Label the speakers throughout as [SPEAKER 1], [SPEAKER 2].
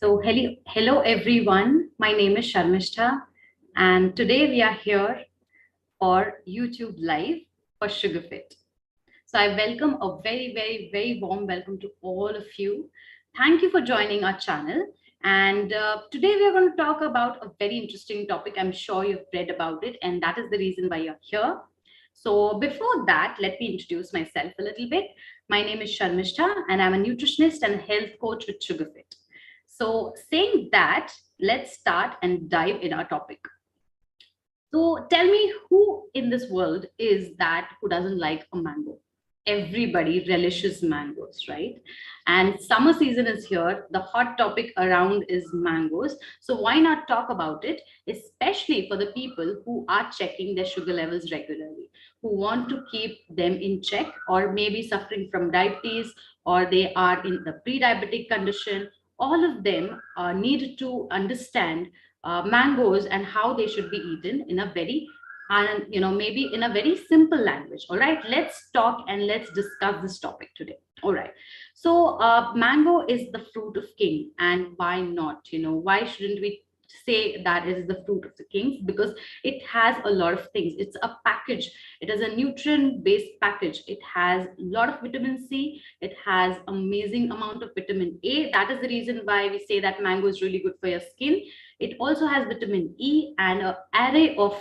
[SPEAKER 1] So, hello everyone. My name is Sharmishtha, and today we are here for YouTube Live for Sugarfit. So, I welcome a very warm welcome to all of you. Thank you for joining our channel. And today we are going to talk about a very interesting topic. I'm sure you've read about it, and that is the reason why you're here. So, before that, let me introduce myself a little bit. My name is Sharmishtha, and I'm a nutritionist and health coach with Sugarfit. So, saying that, let's start and dive in our topic. So, tell me who in this world is that who doesn't like a mango? Everybody relishes mangoes, right? And summer season is here. The hot topic around is mangoes. So, why not talk about it, especially for the people who are checking their sugar levels regularly, who want to keep them in check, or maybe suffering from diabetes, or they are in the pre diabetic condition. All of them need to understand mangoes and how they should be eaten in a very and maybe in a very simple language. All right, let's talk and let's discuss this topic today. All right, so mango is the fruit of king, and why not? Why shouldn't we say that it is the fruit of the kings? Because it has a lot of things. It's a package. It is a nutrient based package. It has a lot of vitamin C. It has amazing amount of vitamin A. That is the reason why we say that mango is really good for your skin. It also has vitamin E and an array of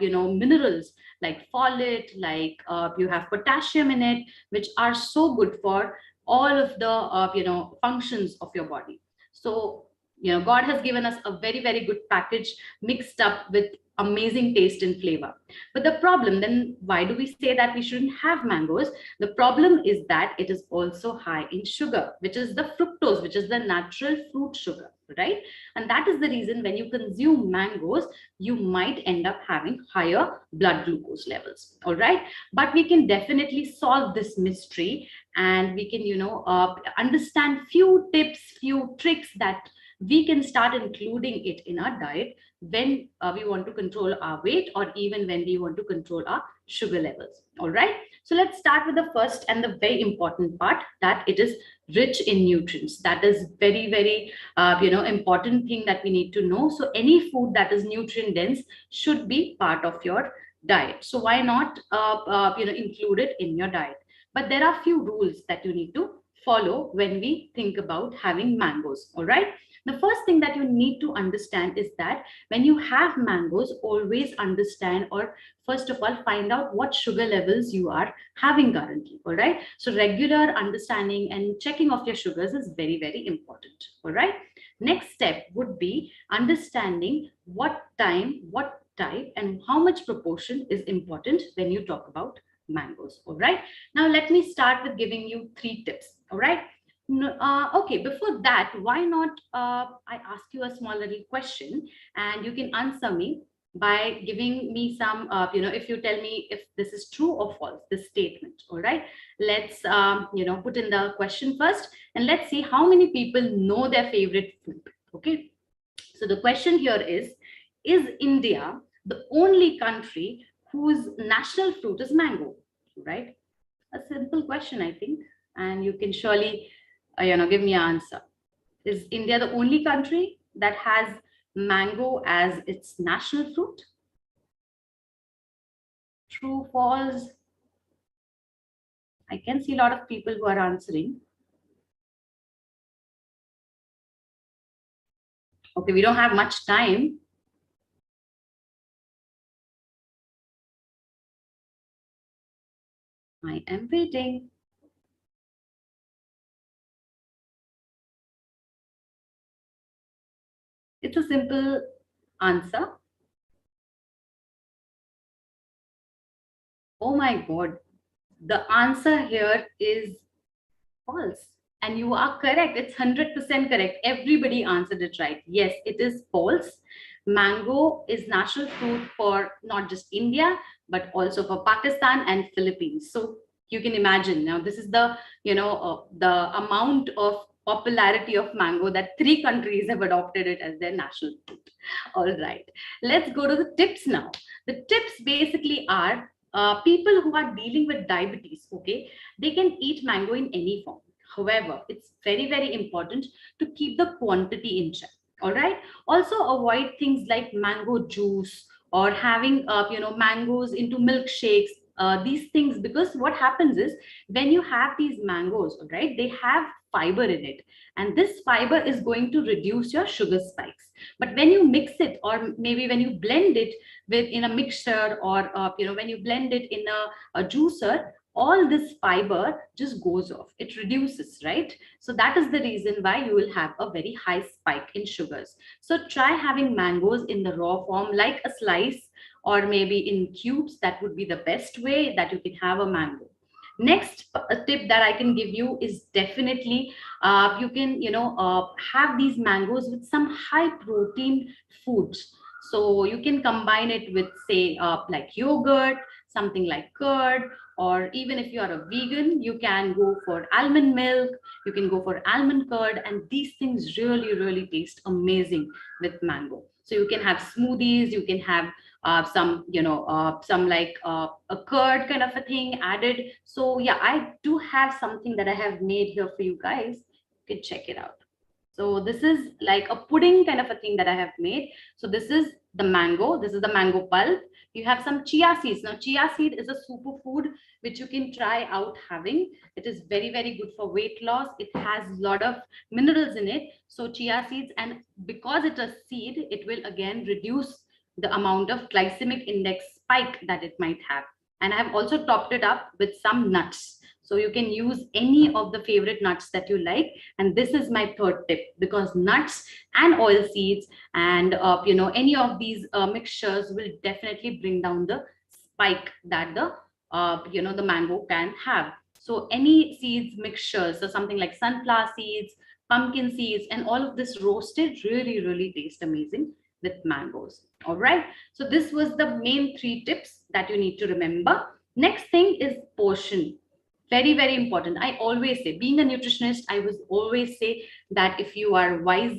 [SPEAKER 1] minerals like folate, like you have potassium in it, which are so good for all of the functions of your body. So God has given us a very good package mixed up with amazing taste and flavor. But the problem then, why do we say that we shouldn't have mangoes? The problem is that it is also high in sugar, which is the fructose, which is the natural fruit sugar, right? And that is the reason when you consume mangoes, you might end up having higher blood glucose levels. All right. But we can definitely solve this mystery, and we can, understand few tips, few tricks that we can start including it in our diet when we want to control our weight, or even when we want to control our sugar levels. All right. So let's start with the first and the very important part, that it is rich in nutrients. That is very important thing that we need to know. So any food that is nutrient dense should be part of your diet. So why not include it in your diet? But there are few rules that you need to follow when we think about having mangoes. All right. The first thing that you need to understand is that when you have mangoes, always understand, or first of all find out what sugar levels you are having currently. All right. So regular understanding and checking of your sugars is very important. All right. Next step would be understanding what time, what type, and how much proportion is important when you talk about mangoes. All right. Now let me start with giving you 3 tips. All right. No, okay, before that, why not I ask you a small little question, and you can answer me by giving me some, if you tell me if this is true or false, this statement. All right. Let's, put in the question first, and let's see how many people know their favorite food. Okay. So the question here is India the only country whose national fruit is mango? Right. A simple question, I think, and you can surely give me an answer. Is India the only country that has mango as its national fruit? True, false? I can see a lot of people who are answering. Okay, we don't have much time. I am waiting. It's a simple answer. Oh my God. The answer here is false. And you are correct. It's 100% correct. Everybody answered it right. Yes, it is false. Mango is national fruit for not just India, but also for Pakistan and Philippines. So you can imagine now, this is the, the amount of popularity of mango that 3 countries have adopted it as their national fruit. All right, let's go to the tips now. The tips basically are people who are dealing with diabetes, okay, they can eat mango in any form. However, it's very, very important to keep the quantity in check. All right. Also, avoid things like mango juice or having, mangoes into milkshakes. These things, because what happens is when you have these mangoes, all right, they have fiber in it, and this fiber is going to reduce your sugar spikes. But when you mix it, or maybe when you blend it with in a mixture, or when you blend it in a juicer, all this fiber just goes off, it reduces, right? So that is the reason why you will have a very high spike in sugars. So try having mangoes in the raw form, like a slice, or maybe in cubes. That would be the best way that you can have a mango. Next tip that I can give you is definitely you can have these mangoes with some high protein foods. So you can combine it with, say, like yogurt, something like curd, or even if you are a vegan, you can go for almond milk, you can go for almond curd, and these things really, really taste amazing with mango. So you can have smoothies, you can have some like a curd kind of a thing added. So yeah, I do have something that I have made here for you guys. You can check it out. So this is like a pudding kind of a thing that I have made. So this is the mango. This is the mango pulp. You have some chia seeds. Now, chia seed is a superfood which you can try out having. It is very, very good for weight loss. It has a lot of minerals in it. So chia seeds, and because it's a seed, it will again reduce the amount of glycemic index spike that it might have. And I have also topped it up with some nuts. So you can use any of the favorite nuts that you like. And this is my third tip, because nuts and oil seeds and any of these mixtures will definitely bring down the spike that the mango can have. So any seeds mixtures, so something like sunflower seeds, pumpkin seeds, and all of this roasted really, really taste amazing with mangoes. All right. So this was the main three tips that you need to remember. Next thing is portion. Very, very important. I always say, being a nutritionist, I was always say that if you are wise,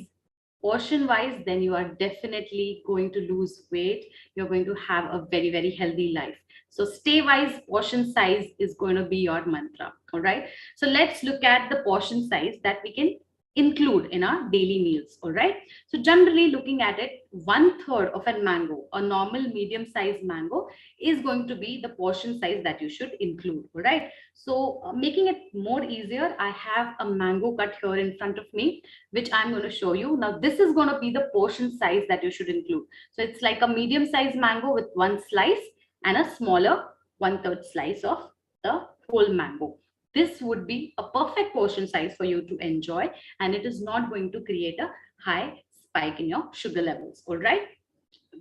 [SPEAKER 1] portion wise, then you are definitely going to lose weight. You're going to have a very, very healthy life. So stay wise, portion size is going to be your mantra. All right. So let's look at the portion size that we can include in our daily meals. All right. So generally looking at it, 1/3 of a mango, a normal medium sized mango, is going to be the portion size that you should include. All right. So making it more easier, I have a mango cut here in front of me, which I'm going to show you. Now, this is going to be the portion size that you should include. So it's like a medium sized mango with one slice and a smaller 1/3 slice of the whole mango. This would be a perfect portion size for you to enjoy, and it is not going to create a high spike in your sugar levels. All right.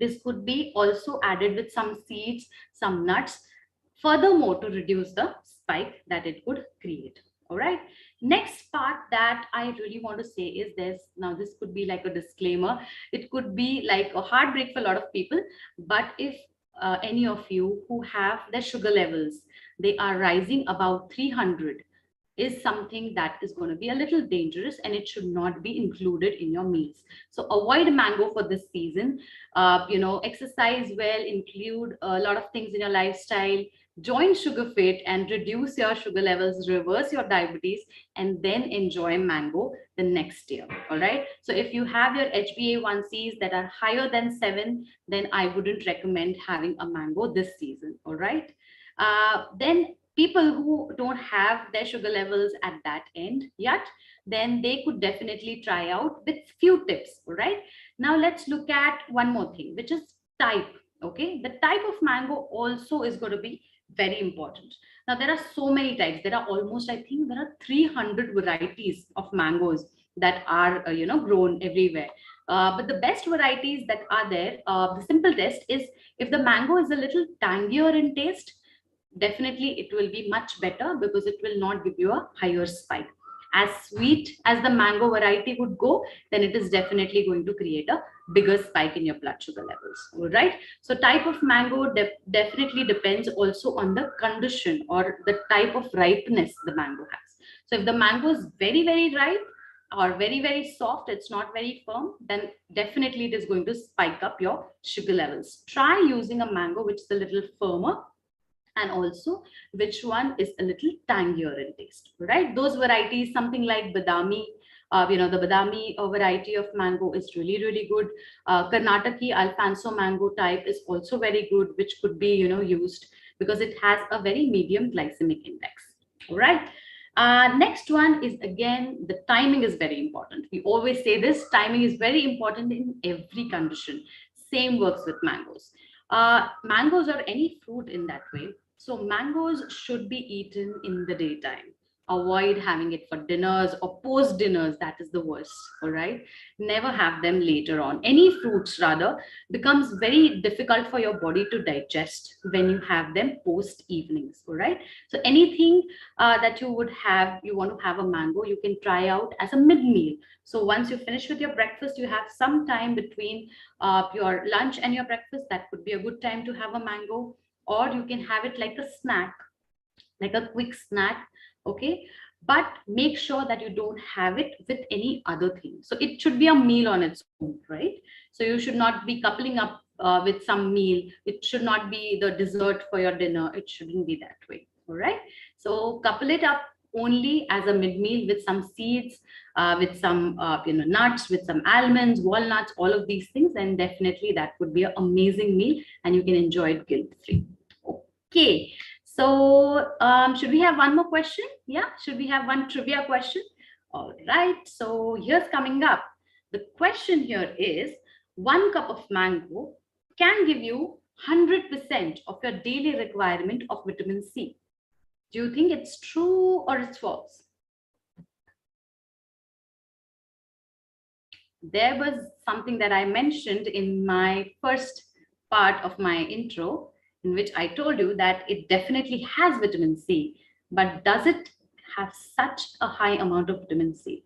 [SPEAKER 1] This could be also added with some seeds, some nuts, furthermore to reduce the spike that it could create. All right. Next part that I really want to say is this. Now, this could be like a disclaimer. It could be like a heartbreak for a lot of people. But if any of you who have their sugar levels, they are rising above 300, is something that is going to be a little dangerous, and it should not be included in your meals. So avoid mango for this season. Exercise well, include a lot of things in your lifestyle, join Sugarfit and reduce your sugar levels, reverse your diabetes, and then enjoy mango the next year. All right. So if you have your HbA1cs that are higher than 7, then I wouldn't recommend having a mango this season. All right. Then people who don't have their sugar levels at that end yet, then they could definitely try out with few tips. All right. Now let's look at one more thing, which is type. Okay. The type of mango also is going to be very important. Now there are so many types. There are almost, I think there are 300 varieties of mangoes that are grown everywhere. But the best varieties that are there, the simple test is, if the mango is a little tangier in taste, definitely it will be much better, because it will not give you a higher spike. As sweet as the mango variety would go, then it is definitely going to create a bigger spike in your blood sugar levels. All right. So type of mango definitely depends also on the condition or the type of ripeness the mango has. So if the mango is very, very ripe or very, very soft, it's not very firm, then definitely it is going to spike up your sugar levels. Try using a mango which is a little firmer, and also which one is a little tangier in taste, right? Those varieties, something like badami, the badami variety of mango is really, really good. Karnataki Alfonso mango type is also very good, which could be, used because it has a very medium glycemic index. All right. Next one is, again, the timing is very important. We always say this, timing is very important in every condition. Same works with mangoes. Mangoes or any fruit in that way. So mangoes should be eaten in the daytime. Avoid having it for dinners or post dinners. That is the worst. All right. Never have them later on. Any fruits rather becomes very difficult for your body to digest when you have them post evenings. All right. So anything that you want to have a mango, you can try out as a mid meal. So once you finish with your breakfast, you have some time between your lunch and your breakfast. That could be a good time to have a mango, or you can have it like a snack, like a quick snack. Okay, but make sure that you don't have it with any other thing. So it should be a meal on its own, right? So you should not be coupling up with some meal. It should not be the dessert for your dinner. It shouldn't be that way. All right, so couple it up only as a mid meal with some seeds, with some nuts, with some almonds, walnuts, all of these things, and definitely that would be an amazing meal and you can enjoy it guilt free. Okay, so should we have one more question? Yeah, should we have one trivia question? All right, so here's coming up. The question here is, 1 cup of mango can give you 100% of your daily requirement of vitamin C. Do you think it's true or it's false? There was something that I mentioned in my first part of my intro, in which I told you that it definitely has vitamin C, but does it have such a high amount of vitamin C?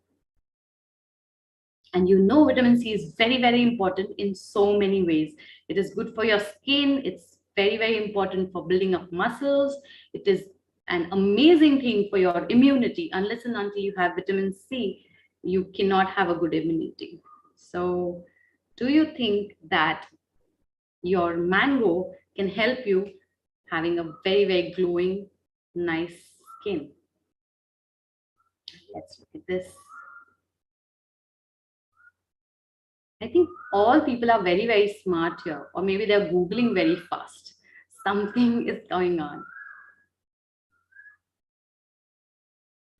[SPEAKER 1] And vitamin C is very, very important in so many ways. It is good for your skin. It's very, very important for building up muscles. It is an amazing thing for your immunity. Unless and until you have vitamin C, you cannot have a good immunity. So do you think that your mango can help you having a very, very glowing, nice skin? Let's look at this. I think all people are very, very smart here, or maybe they're Googling very fast. Something is going on.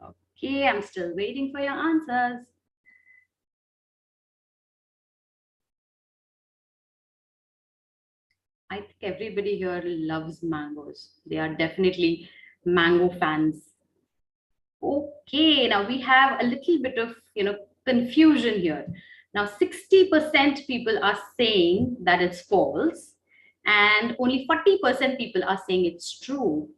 [SPEAKER 1] Okay, I'm still waiting for your answers. I think everybody here loves mangoes. They are definitely mango fans. Okay, now we have a little bit of confusion here. Now 60% people are saying that it's false, and only 40% people are saying it's true.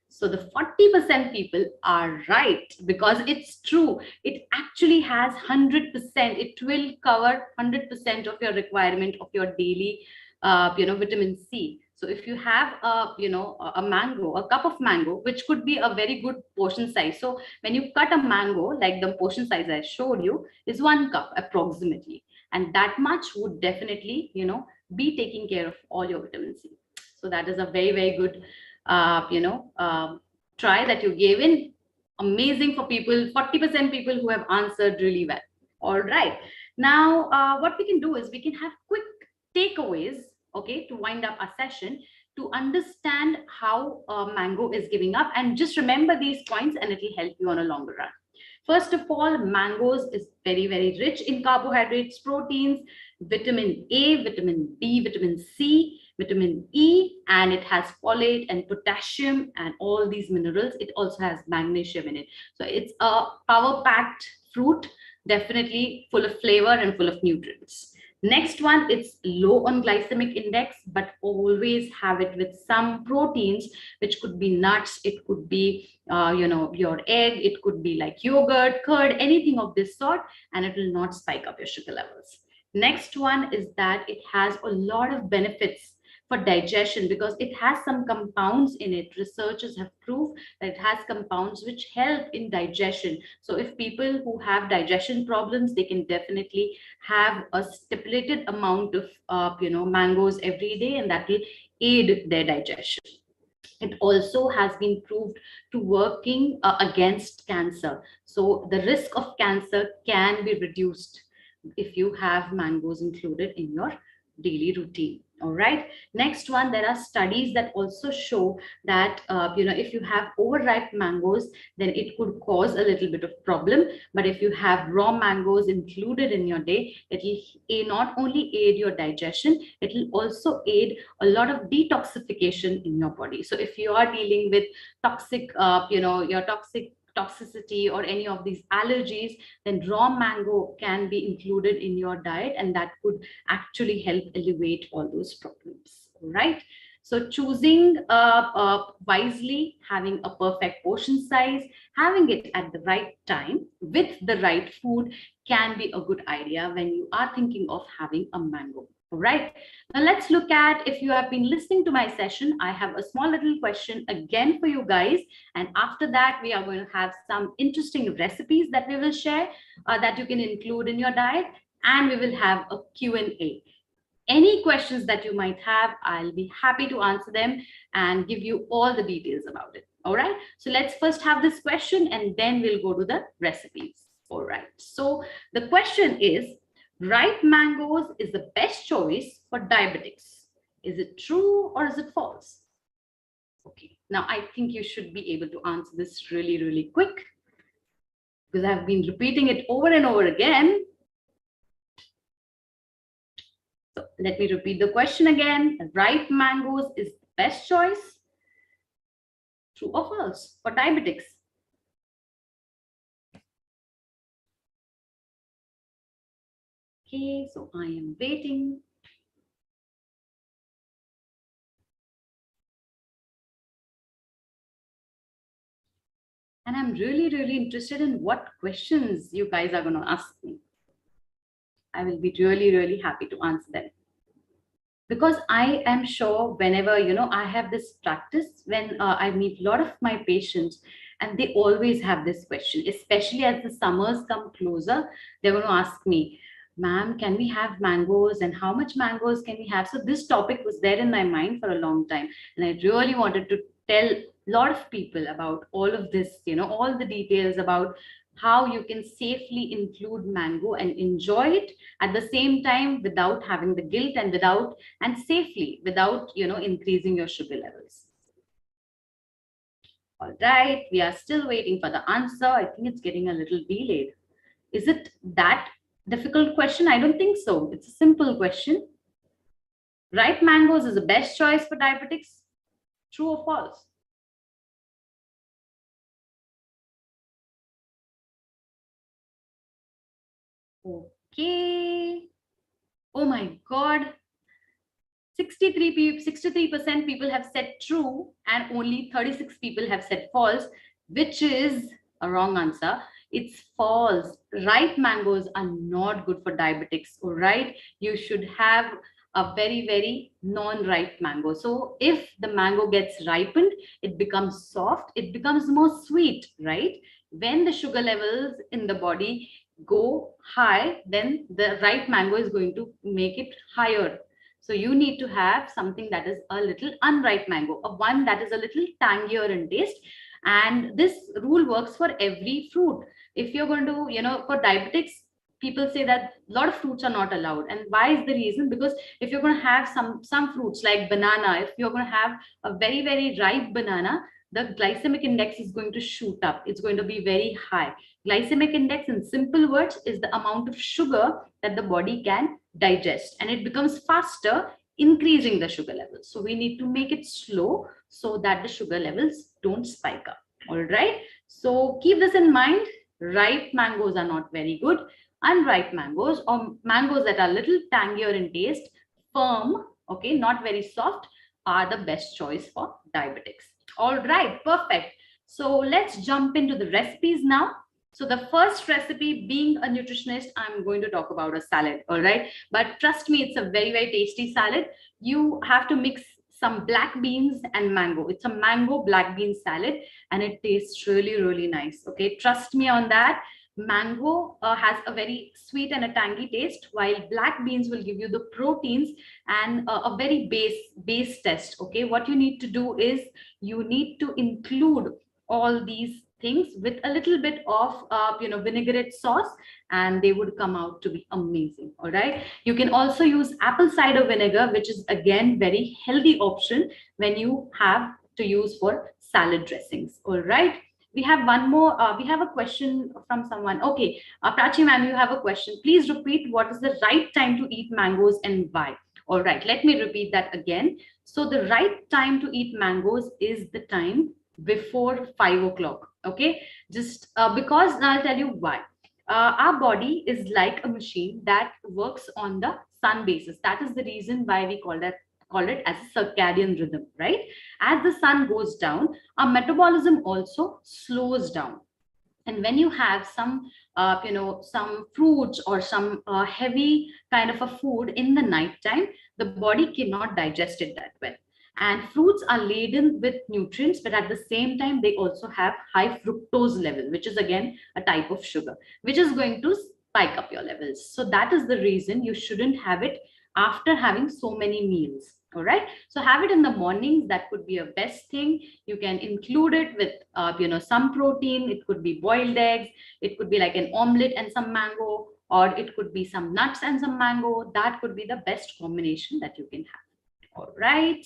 [SPEAKER 1] So the 40% people are right because it's true. It actually has 100%. It will cover 100% of your requirement of your daily vitamin C. So if you have a mango, a cup of mango, which could be a very good portion size. So when you cut a mango, like the portion size I showed you is 1 cup approximately, and that much would definitely be taking care of all your vitamin C. So that is a very, very good try that you gave in. Amazing for people, 40% people who have answered really well. All right, now what we can do is we can have quick takeaways, okay, to wind up our session, to understand how mango is giving up, and just remember these points and it will help you on a longer run. First of all, mangoes is very, very rich in carbohydrates, proteins, vitamin A, vitamin B, vitamin C, vitamin E, and it has folate and potassium and all these minerals. It also has magnesium in it. So it's a power-packed fruit, definitely full of flavor and full of nutrients. Next one, it's low on glycemic index, but always have it with some proteins, which could be nuts, it could be your egg, it could be like yogurt, curd, anything of this sort, and it will not spike up your sugar levels. Next one is that it has a lot of benefits for digestion because it has some compounds in it. Researchers have proved that it has compounds which help in digestion. So if people who have digestion problems, they can definitely have a stipulated amount of mangoes every day, and that will aid their digestion. It also has been proved to working against cancer. So the risk of cancer can be reduced if you have mangoes included in your daily routine. All right. Next one, there are studies that also show that if you have overripe mangoes, then it could cause a little bit of problem. But if you have raw mangoes included in your day, it will not only aid your digestion, it will also aid a lot of detoxification in your body. So if you are dealing with toxic, your toxicity or any of these allergies, then raw mango can be included in your diet, and that could actually help alleviate all those problems. All right. So choosing wisely, having a perfect portion size, having it at the right time with the right food can be a good idea when you are thinking of having a mango. All right. Now let's look at, if you have been listening to my session, I have a small little question again for you guys. And after that, we are going to have some interesting recipes that we will share that you can include in your diet. And we will have a Q&A. Any questions that you might have, I'll be happy to answer them and give you all the details about it. All right. So let's first have this question and then we'll go to the recipes. All right. So the question is, ripe mangoes is the best choice for diabetics. Is it true or is it false? Okay. Now I think you should be able to answer this really, really quick because I've been repeating it over and over again. So let me repeat the question again. Ripe mangoes is the best choice. True or false for diabetics? Okay, so I am waiting. And I'm really, really interested in what questions you guys are going to ask me. I will be really, really happy to answer them. Because I am sure whenever, I have this practice when I meet a lot of my patients, and they always have this question, especially as the summers come closer, they're going to ask me, ma'am, can we have mangoes and how much mangoes can we have? So this topic was there in my mind for a long time. And I really wanted to tell a lot of people about all of this, all the details about how you can safely include mango and enjoy it at the same time without having the guilt and safely without increasing your sugar levels. All right, we are still waiting for the answer. I think it's getting a little delayed. Is it that difficult question? I don't think so. It's a simple question. Ripe mangoes is the best choice for diabetics. True or false? Okay. Oh my God. 63% people have said true and only 36 people have said false, which is a wrong answer. It's false. Ripe mangoes are not good for diabetics. All right. You should have a very, very non-ripe mango. So if the mango gets ripened, it becomes soft, it becomes more sweet, right? When the sugar levels in the body go high, then the ripe mango is going to make it higher. So you need to have something that is a little unripe mango, a one that is a little tangier in taste. And this rule works for every fruit. If you're going to, for diabetics, people say that a lot of fruits are not allowed. And why is the reason? Because if you're going to have some fruits like banana, if you're going to have a very, very ripe banana, the glycemic index is going to shoot up. It's going to be very high. Glycemic index, in simple words, is the amount of sugar that the body can digest, and it becomes faster, increasing the sugar levels. So we need to make it slow so that the sugar levels don't spike up. All right. So keep this in mind. Ripe mangoes are not very good. Unripe mangoes, or mangoes that are little tangier in taste, firm, okay, not very soft, are the best choice for diabetics. All right, perfect. So let's jump into the recipes now. So the first recipe, being a nutritionist, I'm going to talk about a salad, all right? But trust me, it's a very, very tasty salad. You have to mix some black beans and mango. It's a mango black bean salad, and it tastes really, really nice, okay? Trust me on that. mango has a very sweet and a tangy taste, while black beans will give you the proteins and a very base test. Okay, what you need to do is you need to include all these things with a little bit of vinaigrette sauce, and they would come out to be amazing. All right, you can also use apple cider vinegar, which is again very healthy option when you have to use for salad dressings. All right, we have one more. We have a question from someone. Okay, Prachi ma'am, you have a question. Please repeat, what is the right time to eat mangoes and why? All right, let me repeat that again. So the right time to eat mangoes is the time before 5 o'clock. Okay, just because I'll tell you why. Our body is like a machine that works on the sun basis. That is the reason why we call it as a circadian rhythm, right? As the sun goes down, our metabolism also slows down. And when you have some fruits or some heavy kind of a food in the night time, the body cannot digest it that well. And fruits are laden with nutrients, but at the same time they also have high fructose level, which is again a type of sugar, which is going to spike up your levels. So that is the reason you shouldn't have it after having so many meals. All right, so have it in the mornings. That could be a best thing. You can include it with some protein. It could be boiled eggs, it could be like an omelet and some mango, or it could be some nuts and some mango. That could be the best combination that you can have. All right,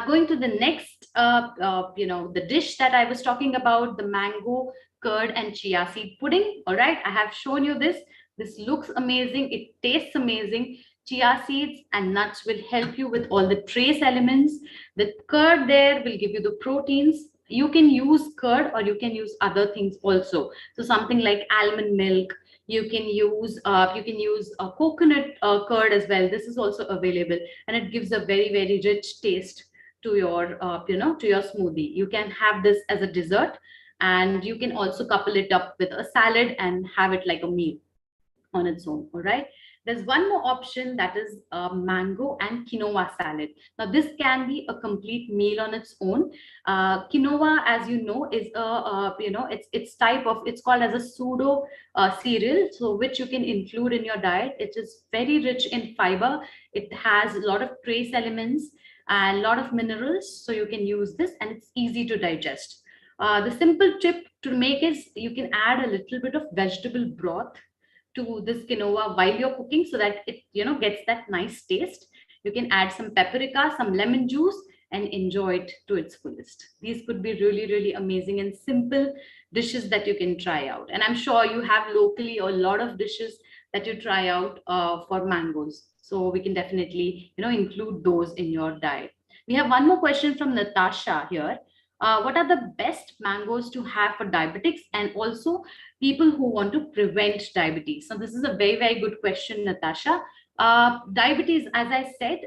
[SPEAKER 1] going to the next the dish that I was talking about, the mango curd and chia seed pudding. All right, I have shown you this. This looks amazing, it tastes amazing. Chia seeds and nuts will help you with all the trace elements. The curd there will give you the proteins. You can use curd or you can use other things also. So something like almond milk. You can use coconut curd as well. This is also available, and it gives a very rich taste to your to your smoothie. You can have this as a dessert, and you can also couple it up with a salad and have it like a meal on its own. All right, there's one more option, that is mango and quinoa salad. Now this can be a complete meal on its own. Quinoa, as you know, is a it's called as a pseudo cereal, so which you can include in your diet. It is very rich in fiber, it has a lot of trace elements and a lot of minerals, so you can use this and it's easy to digest. The simple tip to make is you can add a little bit of vegetable broth to this quinoa while you're cooking, so that it gets that nice taste. You can add some paprika, some lemon juice, and enjoy it to its fullest. These could be really amazing and simple dishes that you can try out, and I'm sure you have locally a lot of dishes that you try out for mangoes, so we can definitely include those in your diet. We have one more question from Natasha here. What are the best mangoes to have for diabetics and also people who want to prevent diabetes? So this is a very good question, Natasha. Diabetes, as I said,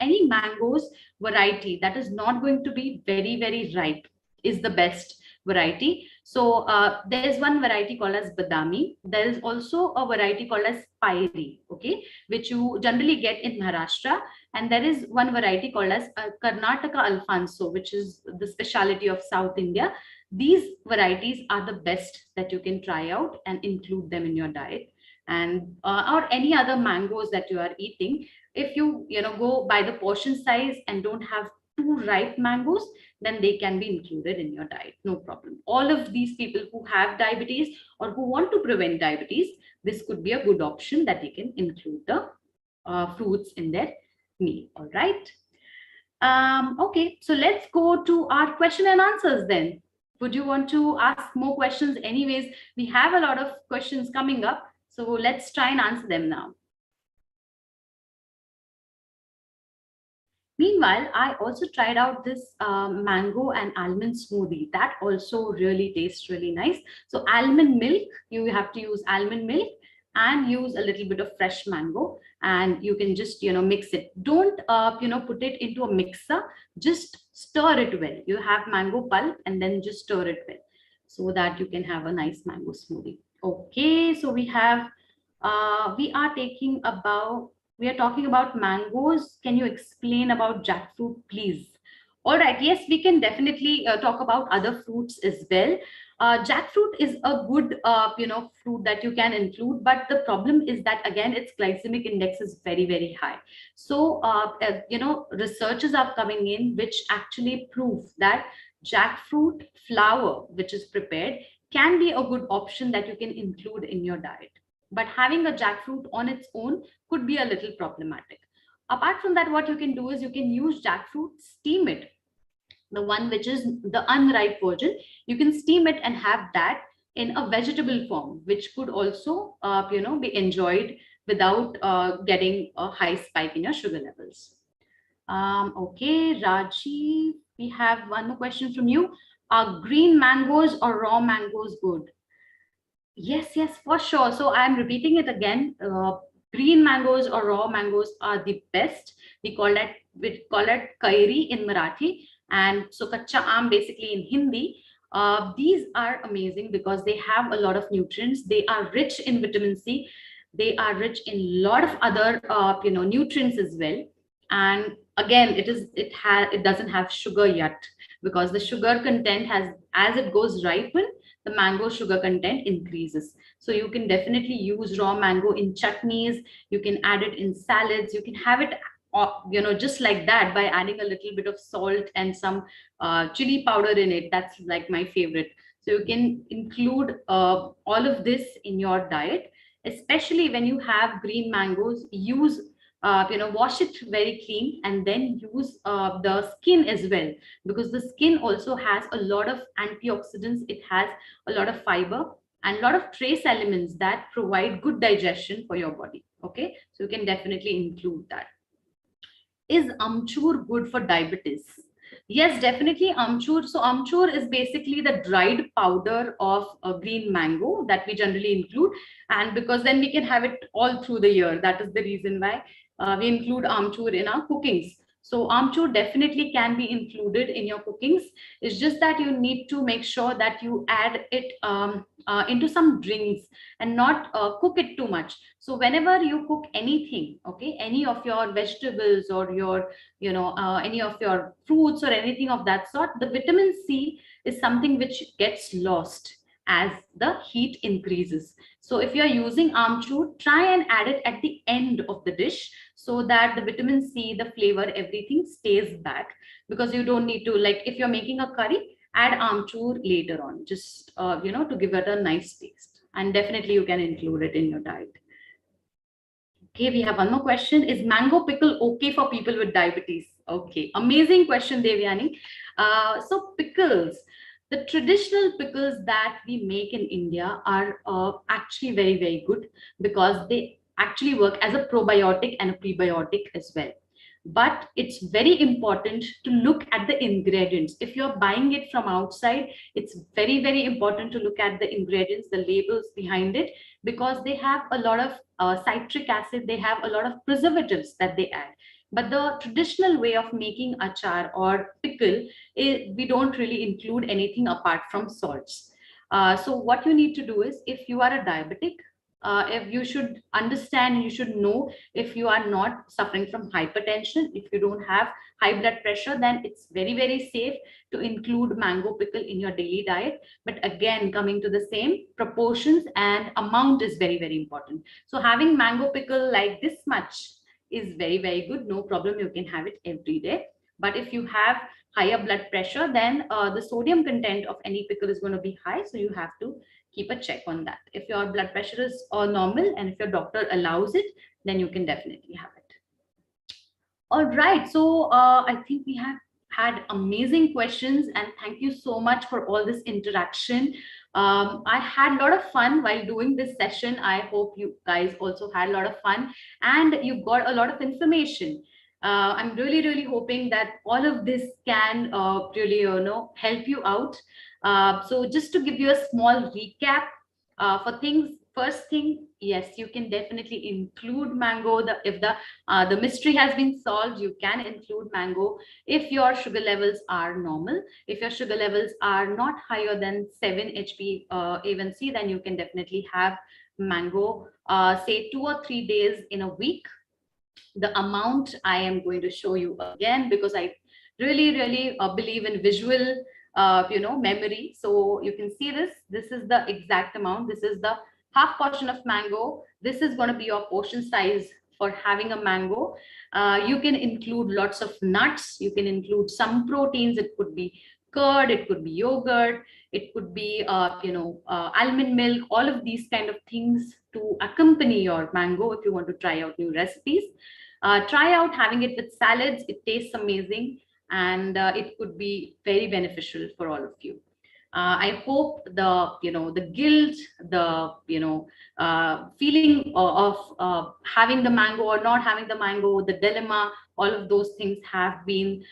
[SPEAKER 1] any mangoes variety that is not going to be very ripe is the best variety. So there is one variety called as badami. There is also a variety called as Pairi, okay, which you generally get in Maharashtra. And there is one variety called as Karnataka Alfonso, which is the specialty of South India. These varieties are the best that you can try out and include them in your diet. And or any other mangoes that you are eating. If you go by the portion size and don't have too ripe mangoes, then they can be included in your diet, no problem. All of these people who have diabetes or who want to prevent diabetes, this could be a good option that they can include the fruits in their meal. All right. Okay, so let's go to our question and answers then. Would you want to ask more questions? Anyways, we have a lot of questions coming up, so let's try and answer them now. Meanwhile, I also tried out this mango and almond smoothie. That also really tastes really nice. So almond milk, you have to use almond milk and use a little bit of fresh mango, and you can just mix it. Don't put it into a mixer, just stir it well. You have mango pulp and then just stir it well so that you can have a nice mango smoothie. Okay, so we have we are talking about mangoes. Can you explain about jackfruit, please? All right, yes, we can definitely talk about other fruits as well. Jackfruit is a good, fruit that you can include, but the problem is that again, its glycemic index is very, very high. So, researchers are coming in which actually prove that jackfruit flour, which is prepared, can be a good option that you can include in your diet. But having a jackfruit on its own could be a little problematic. Apart from that, what you can do is you can use jackfruit, steam it, the one which is the unripe version. You can steam it and have that in a vegetable form, which could also, be enjoyed without getting a high spike in your sugar levels. Okay, Raji, we have one more question from you. Are green mangoes or raw mangoes good? Yes, yes, for sure. So I'm repeating it again. Green mangoes or raw mangoes are the best. We call it kairi in Marathi, and so kacha aam basically in Hindi. These are amazing because they have a lot of nutrients. They are rich in vitamin C. They are rich in a lot of other nutrients as well. And again, it doesn't have sugar yet, because the sugar content has, as it goes ripen, the mango sugar content increases. So you can definitely use raw mango in chutneys. You can add it in salads. You can have it, just like that, by adding a little bit of salt and some chili powder in it. That's like my favorite. So you can include all of this in your diet, especially when you have green mangoes. Use, wash it very clean, and then use the skin as well, because the skin also has a lot of antioxidants. It has a lot of fiber and a lot of trace elements that provide good digestion for your body. Okay, so you can definitely include that. Is amchur good for diabetes? Yes, definitely amchur. So amchur is basically the dried powder of a green mango that we generally include, and because then we can have it all through the year. That is the reason why we include amchur in our cookings. So amchur definitely can be included in your cookings. It's just that you need to make sure that you add it into some drinks and not cook it too much. So whenever you cook anything, okay, any of your vegetables or your, any of your fruits or anything of that sort, the vitamin C is something which gets lost as the heat increases. So if you're using amchur, try and add it at the end of the dish, so that the vitamin C, the flavor, everything stays back. Because you don't need to, like, if you're making a curry, add amchur later on, just to give it a nice taste. And definitely you can include it in your diet. Okay, we have one more question. Is mango pickle okay for people with diabetes? Okay, amazing question, Devyani. So pickles, the traditional pickles that we make in India are actually very, very good, because they actually work as a probiotic and a prebiotic as well. But it's very important to look at the ingredients. If you're buying it from outside, it's very, very important to look at the ingredients, the labels behind it, because they have a lot of citric acid, they have a lot of preservatives that they add. But the traditional way of making achar or pickle, we don't really include anything apart from salts. So what you need to do is, if you are a diabetic, if you should understand, you should know, if you are not suffering from hypertension, if you don't have high blood pressure, then it's very, very safe to include mango pickle in your daily diet. But again, coming to the same, proportions and amount is very, very important. So having mango pickle like this much is very, very good. No problem, you can have it every day. But if you have higher blood pressure, then the sodium content of any pickle is going to be high, so you have to keep a check on that. If your blood pressure is normal and if your doctor allows it, then you can definitely have it. All right, so I think we have had amazing questions, and thank you so much for all this interaction. I had a lot of fun while doing this session. I hope you guys also had a lot of fun and you got a lot of information. I'm really, really hoping that all of this can really, help you out. So just to give you a small recap for things, first thing, yes, you can definitely include mango. If the mystery has been solved, you can include mango if your sugar levels are normal. If your sugar levels are not higher than 7 HP A1C, then you can definitely have mango, say 2 or 3 days in a week. The amount I am going to show you again, because I really, really believe in visual memory. So you can see this. This is the exact amount. This is the half portion of mango. This is going to be your portion size for having a mango. You can include lots of nuts. You can include some proteins. It could be curd. It could be yogurt. It could be, almond milk. All of these kind of things to accompany your mango if you want to try out new recipes. Try out having it with salads. It tastes amazing, and it could be very beneficial for all of you. I hope the guilt, the feeling of having the mango or not having the mango, the dilemma, all of those things have been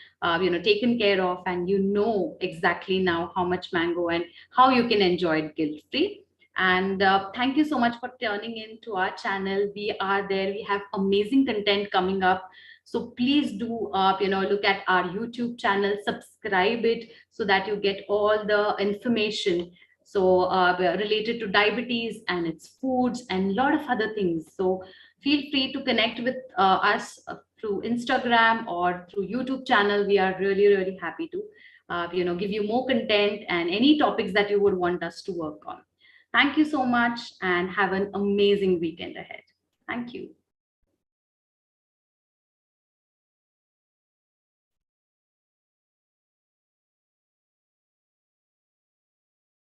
[SPEAKER 1] taken care of, and you know exactly now how much mango and how you can enjoy it guilt free. And thank you so much for turning in to our channel. We are there. We have amazing content coming up. So please do, look at our YouTube channel, subscribe it so that you get all the information. So related to diabetes and its foods and a lot of other things. So feel free to connect with us through Instagram or through YouTube channel. We are really, really happy to, give you more content and any topics that you would want us to work on. Thank you so much and have an amazing weekend ahead. Thank you.